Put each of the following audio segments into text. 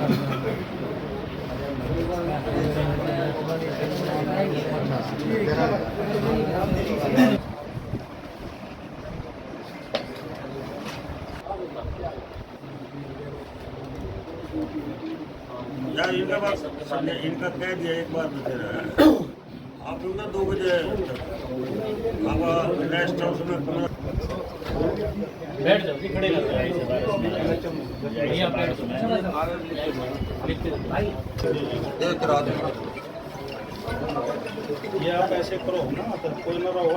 यार इनका बात इनका कह दिया एक बार बता रहा है आप लोग ना 2 बजे अब नेक्स्ट हाउस में बैठ जाओ कि खड़े रहते हैं एक रात ये आप ऐसे करो ना, तो कोई ना रहो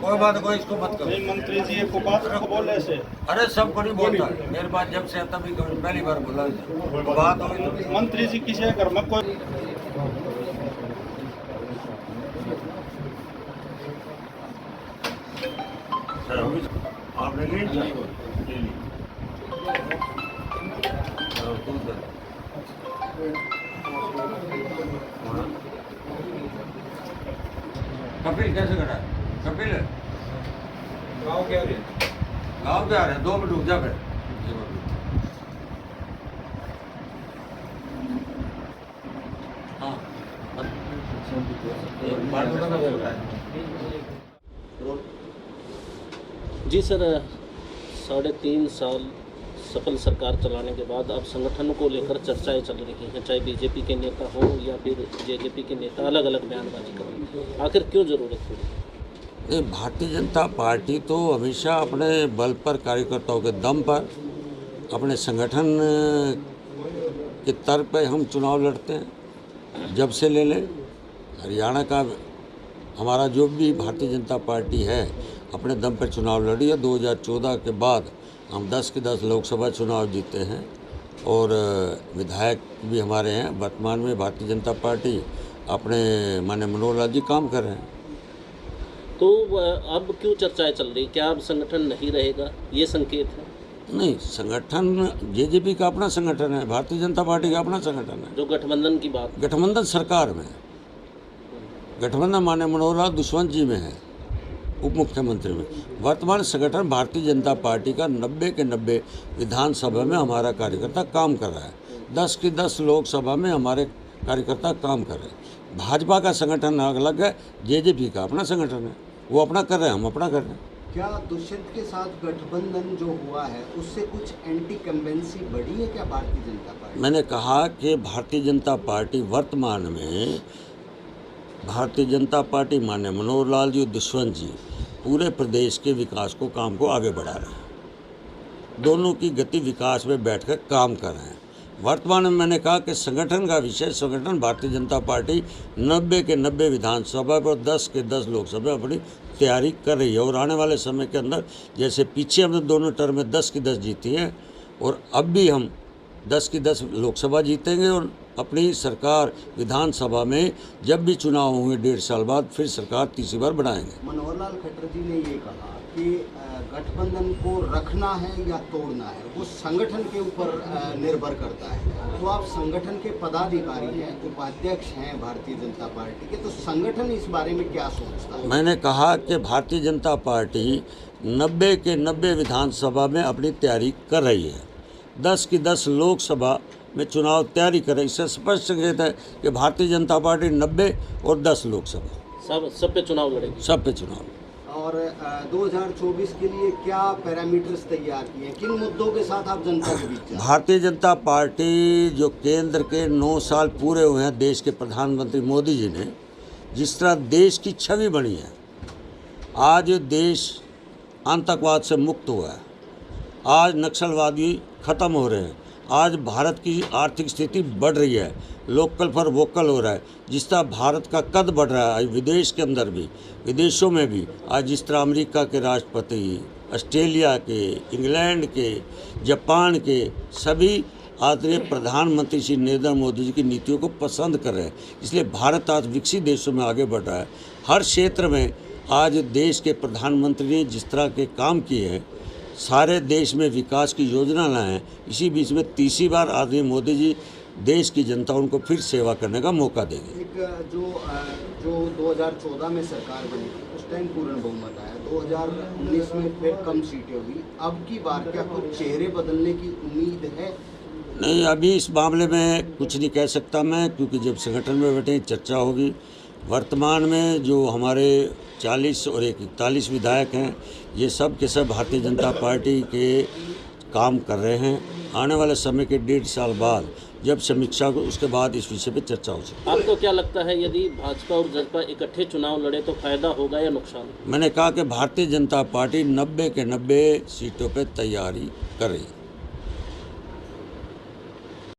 कोई बात कोई इसको मत करो। नहीं, मंत्री जी को बात रखो, बोले ऐसे। अरे सब को नहीं बोलता मेरे पास जब से आता भी पहली बार बोला बात हुई तो मंत्री जी किसी घर में कोई आपने नहीं कपिल कैसे करा कपिल गाँव क्या रहे गाँव पे आ रहे हैं 2 मिनट रुक जा फिर हाँ जी सर, 3.5 साल सफल सरकार चलाने के बाद अब संगठन को लेकर चर्चाएं चल रही हैं, चाहे बीजेपी के नेता हो या फिर जेजेपी के नेता अलग अलग बयानबाजी कर रहे हैं। आखिर क्यों जरूरत पड़ी? भारतीय जनता पार्टी तो हमेशा अपने बल पर, कार्यकर्ताओं के दम पर, अपने संगठन के तर्क पर हम चुनाव लड़ते हैं। जब से ले लें हरियाणा का हमारा जो भी भारतीय जनता पार्टी है अपने दम पर चुनाव लड़ी है। 2014 के बाद हम 10 के 10 लोकसभा चुनाव जीते हैं और विधायक भी हमारे हैं। वर्तमान में भारतीय जनता पार्टी अपने माननीय मनोहर लाल जी काम कर रहे हैं। तो अब क्यों चर्चाएं चल रही? क्या अब संगठन नहीं रहेगा, ये संकेत है? नहीं, संगठन जेजेपी का अपना संगठन है, भारतीय जनता पार्टी का अपना संगठन है। जो गठबंधन की बात, गठबंधन सरकार में, गठबंधन माननीय मनोहर लाल दुष्यंत जी में है, उप मुख्यमंत्री में। वर्तमान संगठन भारतीय जनता पार्टी का 90 के 90 विधानसभा में हमारा कार्यकर्ता काम कर रहा है। 10 की 10 लोकसभा में हमारे कार्यकर्ता काम कर रहे हैं। भाजपा का संगठन अलग है, जेजेपी का अपना संगठन है, वो अपना कर रहे हैं, हम अपना कर रहे हैं। क्या दुष्यंत के साथ गठबंधन जो हुआ है उससे कुछ एंटी कंवेंसी बढ़ी है क्या भारतीय जनता पार्टी? मैंने कहा कि भारतीय जनता पार्टी वर्तमान में, भारतीय जनता पार्टी माननीय मनोहर लाल जी, दुष्यंत जी पूरे प्रदेश के विकास को, काम को आगे बढ़ा रहे हैं। दोनों की गति विकास में बैठकर काम कर रहे हैं। वर्तमान में मैंने कहा कि संगठन का विषय, संगठन भारतीय जनता पार्टी 90 के 90 विधानसभा पर 10 के 10 लोकसभा अपनी तैयारी कर रही है और आने वाले समय के अंदर, जैसे पीछे हमने दोनों टर्म में 10 की 10 जीती है और अब भी हम 10 की 10 लोकसभा जीतेंगे और अपनी सरकार विधानसभा में जब भी चुनाव होंगे 1.5 साल बाद फिर सरकार तीसरी बार बनाएंगे। मनोहर लाल खट्टर जी ने ये कहा कि गठबंधन को रखना है या तोड़ना है वो संगठन के ऊपर निर्भर करता है। तो आप संगठन के पदाधिकारी हैं, उपाध्यक्ष हैं भारतीय जनता पार्टी के, तो संगठन इस बारे में क्या सोचता है? मैंने कहा कि भारतीय जनता पार्टी 90 के 90 विधानसभा में अपनी तैयारी कर रही है, 10 की 10 लोकसभा में चुनाव तैयारी कर रही है। इससे स्पष्ट संकेत है कि भारतीय जनता पार्टी 90 और 10 लोकसभा सब पे चुनाव लड़ेगी, सब पे चुनाव। और 2024 के लिए क्या पैरामीटर्स तैयार किए हैं? किन मुद्दों के साथ आप जनता के बीच? भारतीय जनता पार्टी जो केंद्र के 9 साल पूरे हुए हैं देश के प्रधानमंत्री मोदी जी ने, जिस तरह देश की छवि बनी है, आज देश आतंकवाद से मुक्त हुआ है, आज नक्सलवादी ख़त्म हो रहे हैं, आज भारत की आर्थिक स्थिति बढ़ रही है, लोकल फॉर वोकल हो रहा है, जिस तरह भारत का कद बढ़ रहा है विदेश के अंदर भी, विदेशों में भी। आज जिस तरह अमेरिका के राष्ट्रपति, ऑस्ट्रेलिया के, इंग्लैंड के, जापान के सभी आदरणीय प्रधानमंत्री श्री नरेंद्र मोदी जी की नीतियों को पसंद कर रहे हैं। इसलिए भारत आज विकसित देशों में आगे बढ़ रहा है। हर क्षेत्र में आज देश के प्रधानमंत्री ने जिस तरह के काम किए हैं, सारे देश में विकास की योजना लाए हैं। इसी बीच में तीसरी बार आदरणीय मोदी जी देश की जनता उनको फिर सेवा करने का मौका देंगे। एक जो 2014 में सरकार बनी थी उस टाइम पूर्ण बहुमत आया, 2019 में फिर कम सीटें हुई। अब की बार क्या कुछ चेहरे बदलने की उम्मीद है? नहीं, अभी इस मामले में कुछ नहीं कह सकता मैं, क्योंकि जब संगठन में बैठे चर्चा होगी। वर्तमान में जो हमारे 40 और 41 विधायक हैं, ये सब के सब भारतीय जनता पार्टी के काम कर रहे हैं। आने वाले समय के 1.5 साल बाद जब समीक्षा हो, उसके बाद इस विषय पे चर्चा हो सकती है। आपको क्या लगता है, यदि भाजपा और जसपा इकट्ठे चुनाव लड़े तो फायदा होगा या नुकसान? मैंने कहा कि भारतीय जनता पार्टी 90 के 90 सीटों पे तैयारी कर रही है।